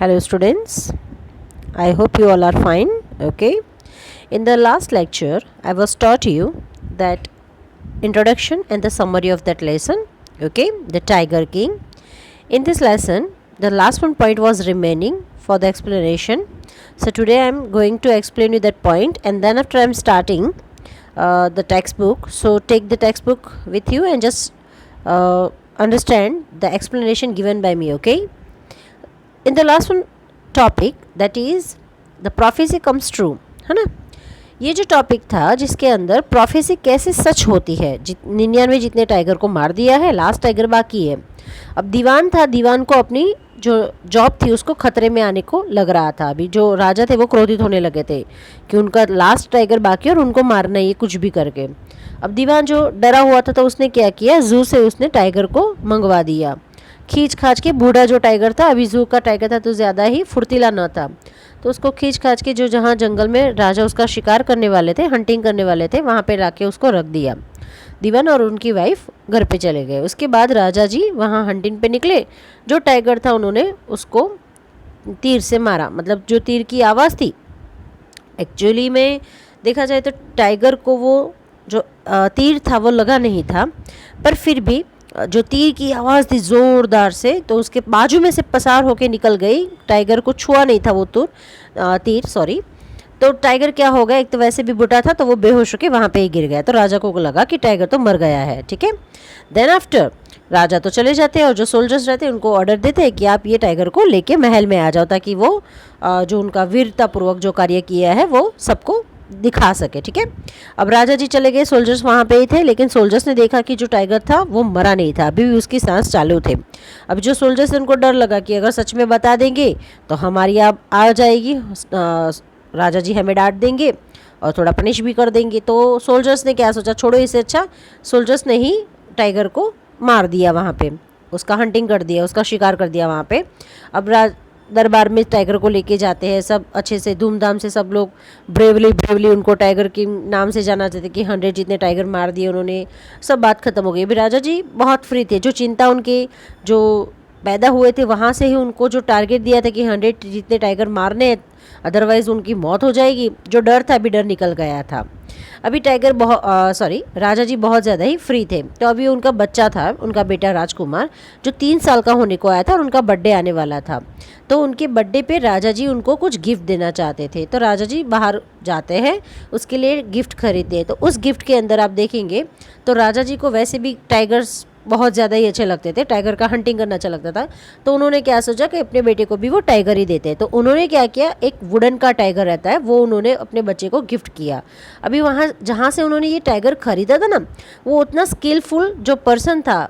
Hello students, I hope you all are fine. Okay. In the last lecture, I was taught you that introduction and the summary of that lesson. Okay, the Tiger King. In this lesson, the last one point was remaining for the explanation. So today I am going to explain you that point, and then after I am starting the textbook. So take the textbook with you and just understand the explanation given by me. Okay. In the last one topic that is the prophecy comes true, है ना। ये जो topic था जिसके अंदर prophecy कैसे सच होती है, 99 जितने टाइगर को मार दिया है, लास्ट टाइगर बाकी है। अब दीवान था, दीवान को अपनी जो जॉब थी उसको खतरे में आने को लग रहा था। अभी जो राजा थे वो क्रोधित होने लगे थे कि उनका लास्ट टाइगर बाकी है और उनको मारना ये कुछ भी करके। अब दीवान जो डरा हुआ था तो उसने क्या किया, जू से उसने टाइगर को मंगवा दिया खींच खाच के। बूढ़ा जो टाइगर था, अभी जू का टाइगर था तो ज़्यादा ही फुर्तीला न था, तो उसको खींच खाच के जो जहाँ जंगल में राजा उसका शिकार करने वाले थे, हंटिंग करने वाले थे, वहाँ पे लाके उसको रख दिया। दीवान और उनकी वाइफ घर पे चले गए। उसके बाद राजा जी वहाँ हंटिंग पे निकले। जो टाइगर था उन्होंने उसको तीर से मारा, मतलब जो तीर की आवाज़ थी। एक्चुअली में देखा जाए तो टाइगर को वो जो तीर था वो लगा नहीं था, पर फिर भी जो तीर की आवाज़ थी ज़ोरदार से, तो उसके बाजू में से पसार होके निकल गई। टाइगर को छुआ नहीं था वो तीर सॉरी। तो टाइगर क्या हो गया, एक तो वैसे भी बुढ़ा था तो वो बेहोश होके वहाँ पे ही गिर गया। तो राजा को लगा कि टाइगर तो मर गया है। ठीक है, देन आफ्टर राजा तो चले जाते हैं और जो सोल्जर्स रहते हैं उनको ऑर्डर देते हैं कि आप ये टाइगर को लेके महल में आ जाओ, ताकि वो जो उनका वीरतापूर्वक जो कार्य किया है वो सबको दिखा सके। ठीक है, अब राजा जी चले गए, सोल्जर्स वहाँ पे ही थे, लेकिन सोल्जर्स ने देखा कि जो टाइगर था वो मरा नहीं था, अभी भी उसकी सांस चालू थे। अब जो सोल्जर्स उनको डर लगा कि अगर सच में बता देंगे तो हमारी आप आ जाएगी, राजा जी हमें डांट देंगे और थोड़ा पनिश भी कर देंगे। तो सोल्जर्स ने क्या सोचा, छोड़ो इससे अच्छा सोल्जर्स ने ही टाइगर को मार दिया, वहाँ पे उसका हंटिंग कर दिया, उसका शिकार कर दिया वहाँ पे। अब दरबार में टाइगर को लेके जाते हैं सब अच्छे से धूमधाम से, सब लोग ब्रेवली उनको टाइगर के नाम से जाना चाहते कि 100 जितने टाइगर मार दिए उन्होंने। सब बात खत्म हो गई। अभी राजा जी बहुत फ्री थे, जो चिंता उनके जो पैदा हुए थे वहाँ से ही उनको जो टारगेट दिया था कि 100 जितने टाइगर मारने, अदरवाइज़ उनकी मौत हो जाएगी। जो डर था अभी डर निकल गया था। अभी टाइगर राजा जी बहुत ज़्यादा ही फ्री थे। तो अभी उनका बच्चा था, उनका बेटा राजकुमार, जो 3 साल का होने को आया था और उनका बर्थडे आने वाला था। तो उनके बर्थडे पे राजा जी उनको कुछ गिफ्ट देना चाहते थे। तो राजा जी बाहर जाते हैं, उसके लिए गिफ्ट खरीदते हैं। तो उस गिफ्ट के अंदर आप देखेंगे तो राजा जी को वैसे भी टाइगर्स बहुत ज़्यादा ही अच्छे लगते थे, टाइगर का हंटिंग करना अच्छा लगता था। तो उन्होंने क्या सोचा कि अपने बेटे को भी वो टाइगर ही देते हैं। तो उन्होंने क्या किया, एक वुडन का टाइगर रहता है वो उन्होंने अपने बच्चे को गिफ्ट किया। अभी वहाँ जहाँ से उन्होंने ये टाइगर खरीदा था ना, वो उतना स्किलफुल जो पर्सन था,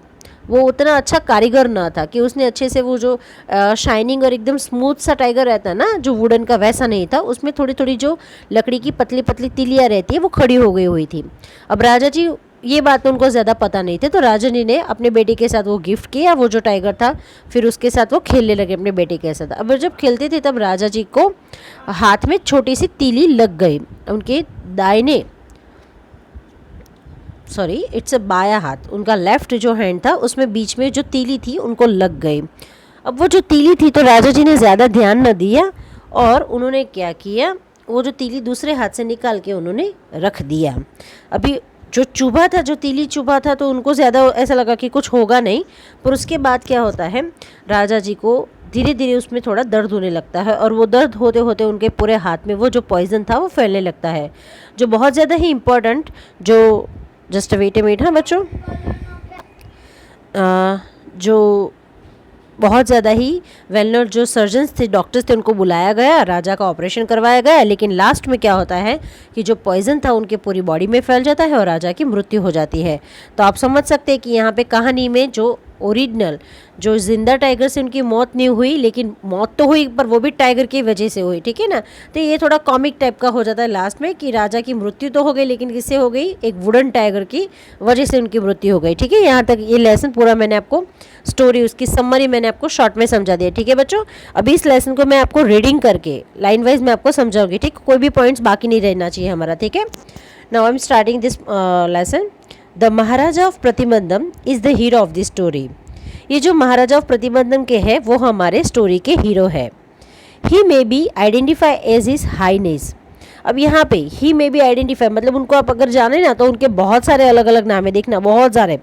वो उतना अच्छा कारीगर ना था कि उसने अच्छे से वो जो शाइनिंग और एकदम स्मूथ सा टाइगर रहता है ना जो वुडन का, वैसा नहीं था। उसमें थोड़ी थोड़ी जो लकड़ी की पतली पतली तिलियाँ रहती है वो खड़ी हो गई हुई थी। अब राजा जी ये बात उनको ज़्यादा पता नहीं थे, तो राजा जी ने अपने बेटे के साथ वो गिफ्ट किया, वो जो टाइगर था, फिर उसके साथ वो खेलने लगे अपने बेटे के साथ। अब जब खेलते थे तब राजा जी को हाथ में छोटी सी तीली लग गई, उनके दाहिने इट्स अ बाया हाथ, उनका लेफ्ट जो हैंड था उसमें बीच में जो तीली थी उनको लग गई। अब वो जो तीली थी तो राजा जी ने ज़्यादा ध्यान न दिया और उन्होंने क्या किया, वो जो तीली दूसरे हाथ से निकाल के उन्होंने रख दिया। अभी जो चुभा था, जो तीली चुभा था, तो उनको ज़्यादा ऐसा लगा कि कुछ होगा नहीं, पर उसके बाद क्या होता है, राजा जी को धीरे धीरे उसमें थोड़ा दर्द होने लगता है और वो दर्द होते होते उनके पूरे हाथ में वो जो पॉइज़न था वो फैलने लगता है, जो बहुत ज़्यादा ही इम्पोर्टेंट, जो जस्ट वेट ए मिनट, हाँ बच्चों, जो बहुत ज़्यादा ही वेल नोन जो सर्जन्स थे, डॉक्टर्स थे, उनको बुलाया गया, राजा का ऑपरेशन करवाया गया। लेकिन लास्ट में क्या होता है कि जो पॉइज़न था उनके पूरी बॉडी में फैल जाता है और राजा की मृत्यु हो जाती है। तो आप समझ सकते हैं कि यहाँ पे कहानी में जो ओरिजिनल जो जिंदा टाइगर से उनकी मौत नहीं हुई, लेकिन मौत तो हुई पर वो भी टाइगर की वजह से हुई। ठीक है ना, तो ये थोड़ा कॉमिक टाइप का हो जाता है लास्ट में कि राजा की मृत्यु तो हो गई, लेकिन किससे हो गई, एक वुडन टाइगर की वजह से उनकी मृत्यु हो गई। ठीक है, यहाँ तक ये लेसन पूरा मैंने आपको स्टोरी, उसकी समरी मैंने आपको शॉर्ट में समझा दिया। ठीक है बच्चों, अभी इस लेसन को मैं आपको रीडिंग करके लाइन वाइज मैं आपको समझाऊंगी। ठीक, कोई भी पॉइंट्स बाकी नहीं रहना चाहिए हमारा। ठीक है, now I am starting this lesson. The Maharaja of Pratibandham is the hero of this story. ये जो महाराजा ऑफ प्रतिबंधम के हैं वो हमारे स्टोरी के हीरो है। He may be identify as his highness. अब यहाँ पे ही मे बी आइडेंटिफाई मतलब उनको आप अगर जाने ना तो उनके बहुत सारे अलग अलग नाम है, देखना बहुत सारे।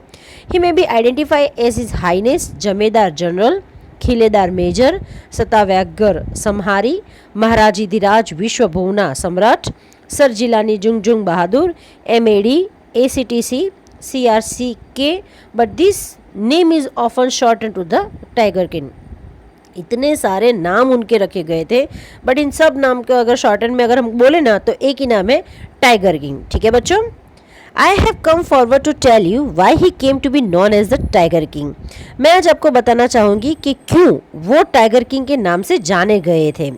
He may be identify as his highness Jamedar general, Khiledar major, Satavyagara Samhari, Maharaji Dhiraj Vishwabhuvana Samrat, sir Jilani Jungjung Bahadur, MAD, ACTC, CRCK, but this name is often shorten to the tiger king. इतने सारे नाम उनके रखे गए थे, बट इन सब नाम को अगर शॉर्टन में अगर हम बोले ना तो एक ही नाम है, टाइगर किंग। ठीक है बच्चों, I have come forward to tell you why he came to be known as the tiger king. मैं आज आपको बताना चाहूँगी कि क्यों वो टाइगर किंग के नाम से जाने गए थे।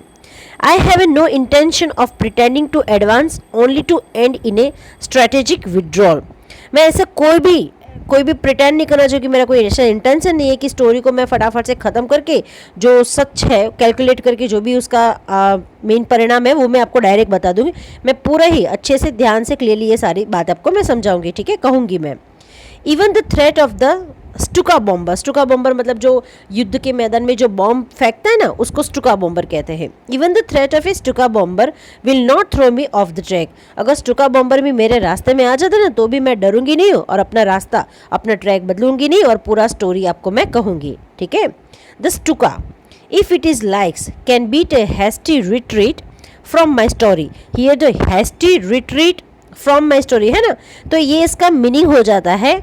I have no intention of pretending to advance only to end in a strategic withdrawal. मैं ऐसा कोई भी प्रिटेंड नहीं करना चाहिए कि मेरा कोई ऐसा इंटेंशन नहीं है कि स्टोरी को मैं फटाफट से ख़त्म करके जो सच है कैलकुलेट करके जो भी उसका मेन परिणाम है वो मैं आपको डायरेक्ट बता दूंगी। मैं पूरा ही अच्छे से ध्यान से क्लियरली ये सारी बात आपको मैं समझाऊंगी, ठीक है, कहूँगी मैं। Even the threat of the Stuka bomber मतलब जो युद्ध के मैदान में जो बॉम्ब फेंकता है ना उसको स्टुका बॉम्बर कहते हैं। Even the threat of a Stuka bomber will not throw me off the track. अगर स्टुका बॉम्बर भी मेरे रास्ते में आ जाता ना तो भी मैं डरूंगी नहीं हूँ और अपना रास्ता अपना ट्रैक बदलूंगी नहीं और पूरा स्टोरी आपको मैं कहूँगी, ठीक है। The Stuka if it is likes can beat a hasty retreat from my story. Here the hasty retreat from my story है ना, तो ये इसका मीनिंग हो जाता है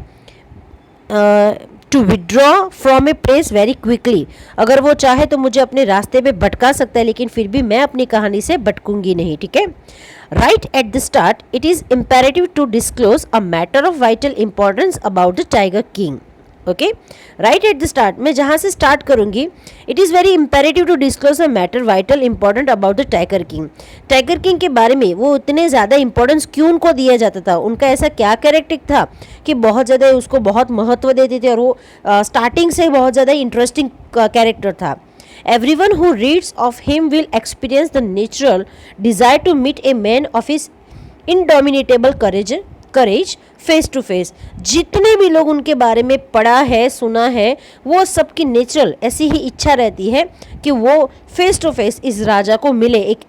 to withdraw from a place very quickly. अगर वो चाहे तो मुझे अपने रास्ते पे भटका सकता है लेकिन फिर भी मैं अपनी कहानी से भटकूंगी नहीं, ठीक है। Right at the start it is imperative to disclose a matter of vital importance about the tiger king. Okay, right at the start, मैं जहाँ से स्टार्ट करूँगी, it is very imperative to disclose a matter vital important about the tiger king. Tiger king के बारे में वो इतने ज़्यादा इंपॉर्टेंस क्यों उनको दिया जाता था, उनका ऐसा क्या कैरेक्टर था कि बहुत ज़्यादा उसको बहुत महत्व देते थे और वो स्टार्टिंग से बहुत ज़्यादा इंटरेस्टिंग कैरेक्टर था। Everyone who reads of him will experience the natural desire to meet a man of his indomitable courage face to face. जितने भी लोग उनके बारे में पढ़ा है सुना है वो सबकी नेचुरल ऐसी ही इच्छा रहती है कि वो फेस टू फेस इस राजा को मिले, एक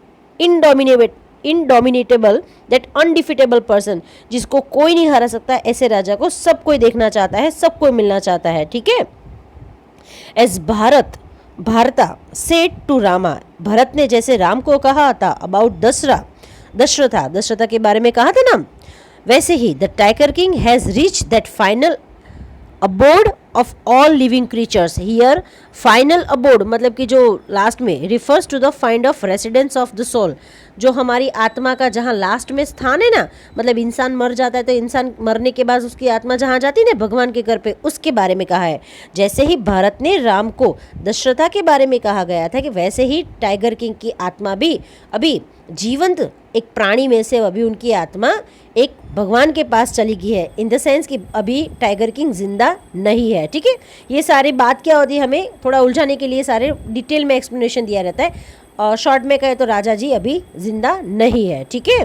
इनडोमिनेटेबल दैट अनडिफिटेबल पर्सन जिसको कोई नहीं हरा सकता, ऐसे राजा को सब कोई देखना चाहता है, सब कोई मिलना चाहता है, ठीक है। एज भारता सेड टू रामा, भरत ने जैसे राम को कहा था अबाउट दशरथा के बारे में कहा था ना, वैसे ही the tiger king has reach that final abode of all living creatures. Here final abode मतलब कि जो लास्ट में refers to the find of residence of the soul, जो हमारी आत्मा का जहाँ लास्ट में स्थान है ना, मतलब इंसान मर जाता है तो इंसान मरने के बाद उसकी आत्मा जहाँ जाती है ना भगवान के घर पे, उसके बारे में कहा है। जैसे ही भारत ने राम को दशरथा के बारे में कहा गया था कि वैसे ही टाइगर किंग की आत्मा भी अभी जीवंत एक प्राणी में से अभी उनकी आत्मा एक भगवान के पास चली गई है, इन द सेंस कि अभी टाइगर किंग जिंदा नहीं है, ठीक है। ये सारी बात क्या होती है, हमें थोड़ा उलझाने के लिए सारे डिटेल में एक्सप्लेनेशन दिया रहता है, और शॉर्ट में कहे तो राजा जी अभी जिंदा नहीं है, ठीक है।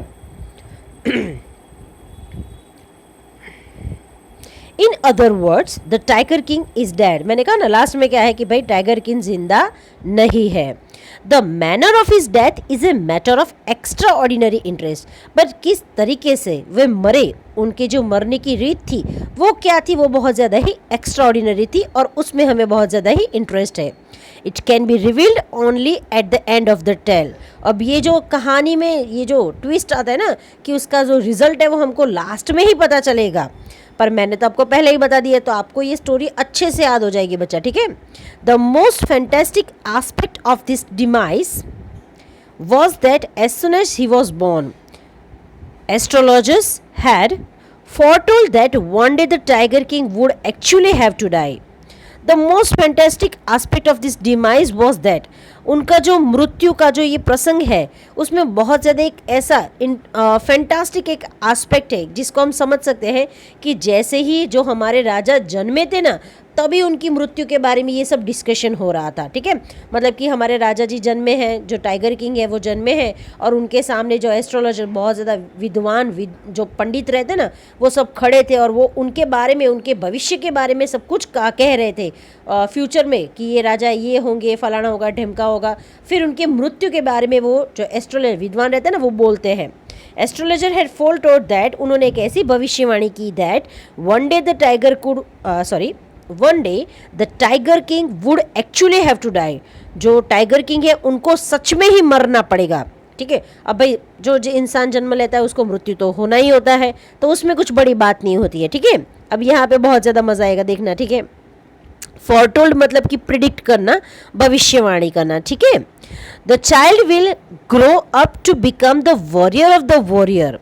In other words the tiger king is dead. मैंने कहा ना लास्ट में क्या है कि भाई टाइगर किंग जिंदा नहीं है। The manner of his death is a matter of extra ordinary interest. But किस तरीके से वे मरे, उनके जो मरने की रीत थी वो क्या थी, वो बहुत ज़्यादा ही एक्स्ट्रा ऑर्डिनरी थी और उसमें हमें बहुत ज़्यादा ही इंटरेस्ट है। It can be revealed only at the end of the tale. अब ये जो कहानी में ये जो ट्विस्ट आता है ना कि उसका जो रिजल्ट है वो हमको लास्ट में ही पता चलेगा, पर मैंने तो आपको पहले ही बता दिया तो आपको ये स्टोरी अच्छे से याद हो जाएगी बच्चा, ठीक है। The most fantastic aspect of this demise was that as soon as he was born astrologers had foretold that one day the Tiger King would actually have to die. The most fantastic aspect of this demise was that उनका जो मृत्यु का जो ये प्रसंग है उसमें बहुत ज़्यादा एक ऐसा फैंटास्टिक एक एस्पेक्ट है जिसको हम समझ सकते हैं कि जैसे ही जो हमारे राजा जन्मे थे ना तभी उनकी मृत्यु के बारे में ये सब डिस्कशन हो रहा था, ठीक है। मतलब कि हमारे राजा जी जन्मे हैं, जो टाइगर किंग है वो जन्मे हैं और उनके सामने जो एस्ट्रोलॉजर बहुत ज़्यादा विद्वान जो पंडित रहते ना वो सब खड़े थे और वो उनके बारे में उनके भविष्य के बारे में सब कुछ कह रहे थे फ्यूचर में कि ये राजा ये होंगे, फलाना होगा, ढिमका होगा। फिर उनके मृत्यु के बारे में वो जो एस्ट्रोलॉजर विद्वान रहते हैं ना वो बोलते हैं। एस्ट्रोलॉजर हैड फोरटोल्ड दैट, उन्होंने एक ऐसी भविष्यवाणी की that one day the tiger king would actually have to die, जो टाइगर किंग है उनको सच में ही मरना पड़ेगा। ठीक है, अब भाई जो इंसान जन्म लेता है उसको मृत्यु तो होना ही होता है, तो उसमें कुछ बड़ी बात नहीं होती है। ठीक है, अब यहाँ पे बहुत ज़्यादा मजा आएगा देखना। ठीक है, फोरटोल्ड मतलब कि प्रिडिक्ट करना, भविष्यवाणी करना। ठीक है, the child will grow up to become the warrior of the warrior,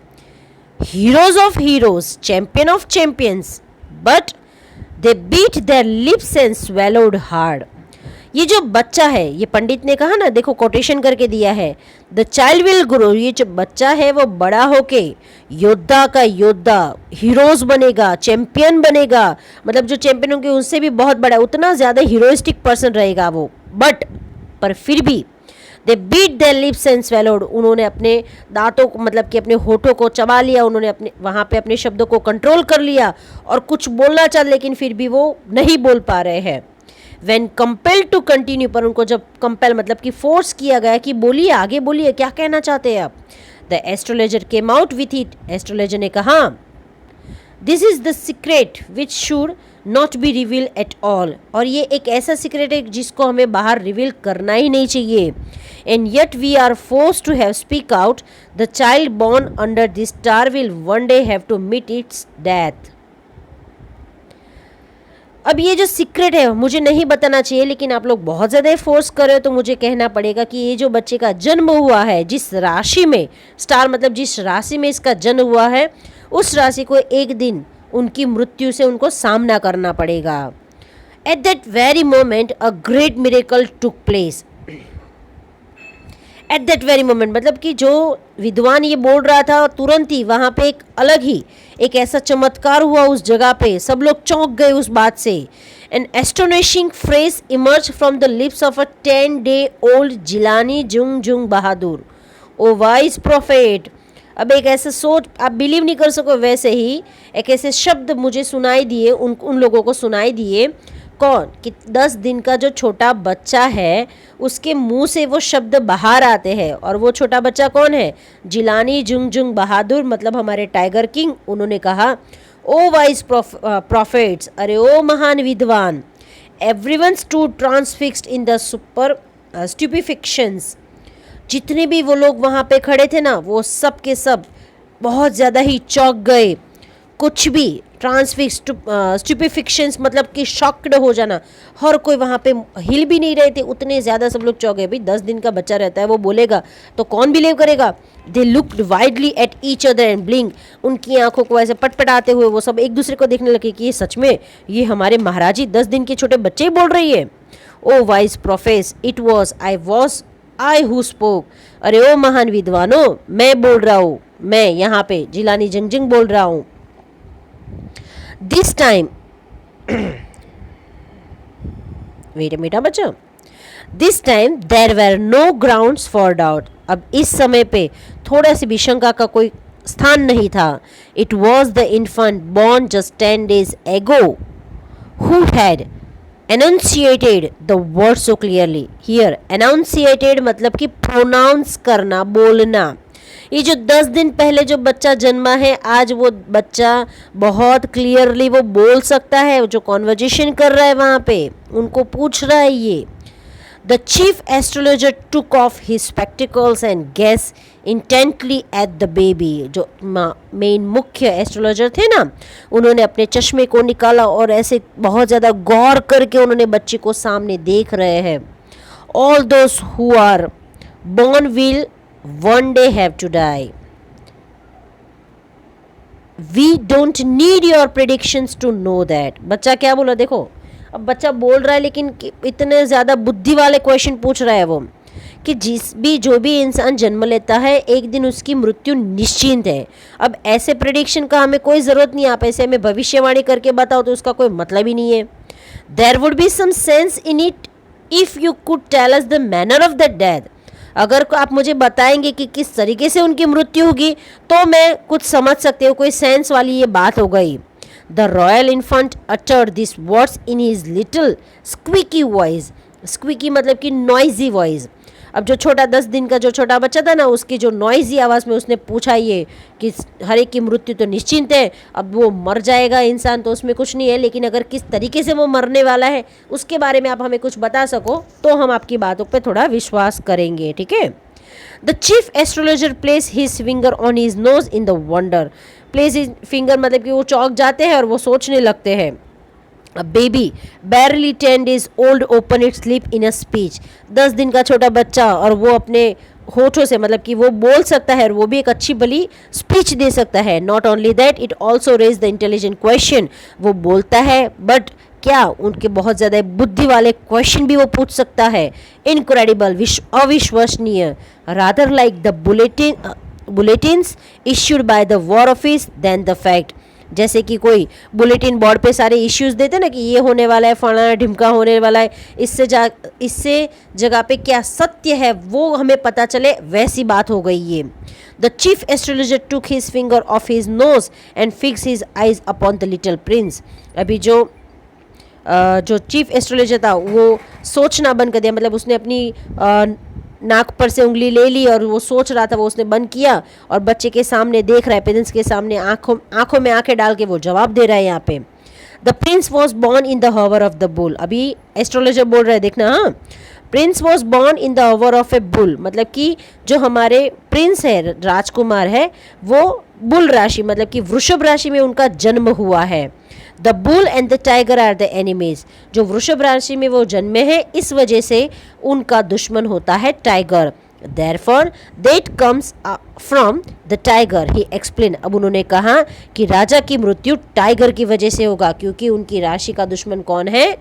heroes of heroes, champion of champions, but they bit their lips and swallowed hard. ये जो बच्चा है, ये पंडित ने कहा ना, देखो कोटेशन करके दिया है, द चाइल्ड विल ग्रो, ये जो बच्चा है वो बड़ा होके योद्धा का योद्धा, हीरोज बनेगा, चैंपियन बनेगा, मतलब जो चैंपियन होंगे उससे भी बहुत बड़ा, उतना ज़्यादा हीरोइस्टिक पर्सन रहेगा वो। बट पर फिर भी they bit their lips and swallowed, उन्होंने अपने दांतों को, मतलब कि अपने होठों को चबा लिया, उन्होंने अपने वहाँ पे अपने शब्दों को कंट्रोल कर लिया और कुछ बोलना चाह, लेकिन फिर भी वो नहीं बोल पा रहे हैं। When compelled to continue, पर उनको जब कंपेल मतलब कि फोर्स किया गया कि बोलिए, आगे बोलिए, क्या कहना चाहते हैं आप। The astrologer came out with it, astrologer ने कहा this is the secret which should not be reveal at all, और ये एक ऐसा सीक्रेट है जिसको हमें बाहर रिवील करना ही नहीं चाहिए। And yet we are force to have speak out, the child born under this star will one day have to meet its death. अब ये जो सीक्रेट है मुझे नहीं बताना चाहिए, लेकिन आप लोग बहुत ज़्यादा फोर्स कर रहे हो तो मुझे कहना पड़ेगा कि ये जो बच्चे का जन्म हुआ है, जिस राशि में, स्टार मतलब जिस राशि में इसका जन्म हुआ है, उस राशि को एक दिन उनकी मृत्यु से उनको सामना करना पड़ेगा। At that very moment a great miracle took place. At that very moment मतलब कि जो विद्वान ये बोल रहा था तुरंत ही वहाँ पे एक अलग ही एक ऐसा चमत्कार हुआ उस जगह पे, सब लोग चौंक गए उस बात से। An astonishing phrase emerge from the lips of a 10-day old Jilani Jung Jung Bahadur, O wise prophet. अब एक ऐसा सोच, आप बिलीव नहीं कर सको, वैसे ही एक ऐसे शब्द मुझे सुनाई दिए, उन लोगों को सुनाई दिए। कौन? कि 10 दिन का जो छोटा बच्चा है उसके मुंह से वो शब्द बाहर आते हैं, और वो छोटा बच्चा कौन है? जिलानी जुंग जुंग बहादुर, मतलब हमारे टाइगर किंग। उन्होंने कहा ओ वाइज प्रॉफिट्स, अरे ओ महान विद्वान। Everyone stood transfixed in the super stupefactions, जितने भी वो लोग वहाँ पे खड़े थे ना, वो सब के सब बहुत ज़्यादा ही चौंक गए। कुछ भी ट्रांसफिक्स स्टूपिफिक्शंस मतलब कि शॉक्ड हो जाना, हर कोई वहाँ पे हिल भी नहीं रहे थे, उतने ज़्यादा सब लोग चौंक गए। भाई 10 दिन का बच्चा रहता है, वो बोलेगा तो कौन बिलीव करेगा। They looked widely at each other and blink, उनकी आंखों को ऐसे पटपटाते हुए वो सब एक दूसरे को देखने लगे कि ये सच में, ये हमारे महाराजी 10 दिन के छोटे बच्चे ही बोल रही है। O wise prophet, it was I who spoke, अरे ओ महान विद्वानों, मैं बोल रहा हूँ, मैं यहाँ पे जिलानी जंगजंग बोल रहा हूँ। This time wait a minute बच्चों, this time there were no grounds for doubt, अब इस समय पे थोड़ा सी भी शंका का कोई स्थान नहीं था। It was the infant born just 10 days ago who had enunciated the word so clearly. Here enunciated मतलब कि प्रोनाउंस करना, बोलना। ये जो 10 दिन पहले जो बच्चा जन्मा है, आज वो बच्चा बहुत क्लियरली वो बोल सकता है। जो कॉन्वर्जेशन कर रहा है वहाँ पे, उनको पूछ रहा है ये। The chief astrologer took off his spectacles and gazed intently at the baby, जो मेन मुख्य एस्ट्रोलॉजर थे ना, उन्होंने अपने चश्मे को निकाला और ऐसे बहुत ज़्यादा गौर करके उन्होंने बच्चे को सामने देख रहे हैं। All those who are born will one day have to die. We don't need your predictions to know that. बच्चा क्या बोला देखो, अब बच्चा बोल रहा है लेकिन इतने ज़्यादा बुद्धि वाले क्वेश्चन पूछ रहा है वो, कि जो भी इंसान जन्म लेता है एक दिन उसकी मृत्यु निश्चित है। अब ऐसे प्रेडिक्शन का हमें कोई ज़रूरत नहीं, आप ऐसे हमें भविष्यवाणी करके बताओ तो उसका कोई मतलब ही नहीं है। There would be some sense in it if you could tell us the manner of the death, अगर आप मुझे बताएंगे कि किस तरीके से उनकी मृत्यु होगी तो मैं कुछ समझ सकते हो, कोई सेंस वाली ये बात हो गई। The royal infant uttered this words in his little squeaky voice, squeaky मतलब कि नॉइजी वॉइस। अब जो छोटा 10 दिन का जो छोटा बच्चा था ना, उसकी जो नॉइजी आवाज़ में उसने पूछा ये कि हर एक की मृत्यु तो निश्चिंत है, अब वो मर जाएगा इंसान तो उसमें कुछ नहीं है, लेकिन अगर किस तरीके से वो मरने वाला है उसके बारे में आप हमें कुछ बता सको तो हम आपकी बातों पे थोड़ा विश्वास करेंगे, ठीक है। The chief astrologer place his finger on his nose in the wonder. Place his finger मतलब कि वो चौंक जाते हैं और वो सोचने लगते हैं। A baby barely 10 days old open its lip in a speech। 10 दिन का छोटा बच्चा और वो अपने होठों से मतलब कि वो बोल सकता है और वो भी एक अच्छी भली स्पीच दे सकता है। Not only that it also raise the intelligent question. वो बोलता है बट क्या उनके बहुत ज़्यादा बुद्धि वाले क्वेश्चन भी वो पूछ सकता है। इनक्रेडिबल, अविश्वसनीय। Rather like the bulletins issued by the war office than the fact. जैसे कि कोई बुलेटिन बोर्ड पे सारे इश्यूज देते ना कि ये होने वाला है, फलाना ढिमका होने वाला है, इससे जगह पे क्या सत्य है वो हमें पता चले, वैसी बात हो गई ये। The chief astrologer took his finger of his nose and fix his eyes upon the little Prince. अभी जो चीफ एस्ट्रोलॉजर था वो सोचना बंद कर दिया, मतलब उसने अपनी नाक पर से उंगली ले ली और वो सोच रहा था, वो उसने बंद किया और बच्चे के सामने देख रहा है, पेरेंट्स के सामने आंखों में आंखें डाल के वो जवाब दे रहा है यहाँ पे। The Prince was born in the hover of the bull. अभी एस्ट्रोलॉजर बोल रहे हैं, देखना, हाँ, Prince was born in the hover of A bull, मतलब कि जो हमारे प्रिंस है, राजकुमार है, वो बुल राशि मतलब कि वृषभ राशि में उनका जन्म हुआ है। The bull and the tiger are the enemies. जो वृषभ राशि में वो जन्मे हैं इस वजह से उनका दुश्मन होता है tiger. Therefore that comes from the tiger, he explained। अब उन्होंने कहा कि राजा की मृत्यु टाइगर की वजह से होगा, क्योंकि उनकी राशि का दुश्मन कौन है,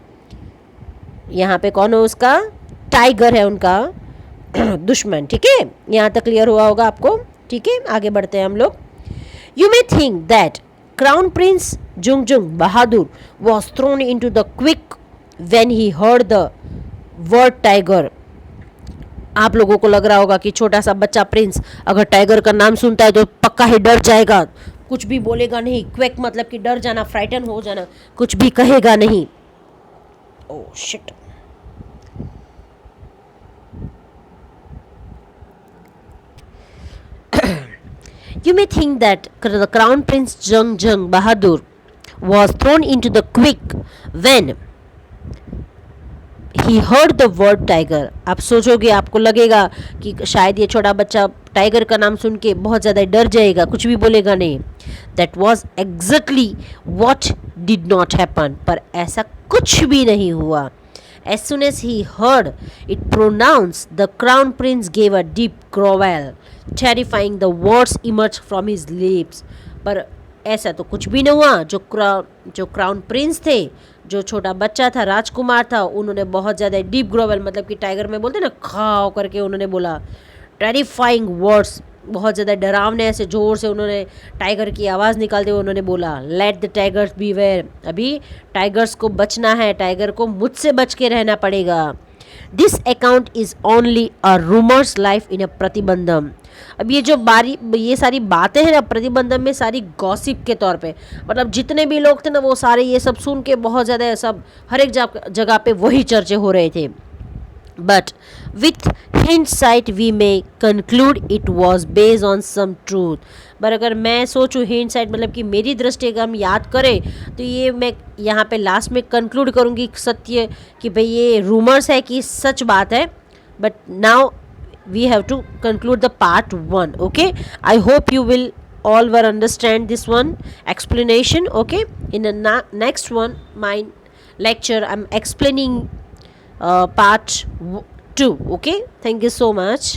यहाँ पे कौन है उसका, टाइगर है उनका दुश्मन, ठीक है। यहाँ तक क्लियर हुआ होगा आपको, ठीक है। आगे बढ़ते हैं हम लोग। You may think that Crown Prince Jungjung Bahadur was thrown into the quick when he heard the word tiger। आप लोगों को लग रहा होगा कि छोटा सा बच्चा प्रिंस अगर टाइगर का नाम सुनता है तो पक्का ही डर जाएगा, कुछ भी बोलेगा नहीं। क्वेक मतलब कि डर जाना, फ्राइटन हो जाना, कुछ भी कहेगा नहीं। Oh shit. You may think that the Crown Prince Jungjung Bahadur was thrown into the quick when he heard the word tiger। आप सोचोगे, आपको लगेगा कि शायद ये छोटा बच्चा टाइगर का नाम सुन के बहुत ज़्यादा डर जाएगा, कुछ भी बोलेगा नहीं। That was exactly what did not happen। पर ऐसा कुछ भी नहीं हुआ। As soon as he heard it pronounced, the crown prince gave a deep growl, terrifying the words emerged from his lips। पर ऐसा तो कुछ भी नहीं हुआ। जो क्राउन प्रिंस थे, जो छोटा बच्चा था, राजकुमार था, उन्होंने बहुत ज़्यादा डीप ग्रोवल मतलब कि टाइगर में बोलते ना खाओ करके उन्होंने बोला। टेरिफाइंग वर्ड्स, बहुत ज़्यादा डरावने, ऐसे ज़ोर से उन्होंने टाइगर की आवाज़ निकालते हुए उन्होंने बोला, लेट द टाइगर्स बीवेयर। अभी टाइगर्स को बचना है, टाइगर को मुझसे बच के रहना पड़ेगा। This account is only a rumour's life in a Pratibandham. अब ये सारी बातें हैं ना प्रतिबंधम में, सारी गॉसिप के तौर पे, मतलब जितने भी लोग थे ना वो सारे ये सब सुन के बहुत ज़्यादा सब हर एक जगह पे वही चर्चे हो रहे थे। But with hindsight we may conclude it was based on some truth। पर अगर मैं सोचूं hindsight मतलब कि मेरी दृष्टि अगर हम याद करें तो ये मैं यहाँ पे लास्ट में कंक्लूड करूँगी सत्य कि भाई ये रूमर्स है कि सच बात है। But now we have to conclude the part 1। okay, I hope you will all were understand this one explanation। okay, in the next one my lecture I'm explaining part 2। okay, thank you so much।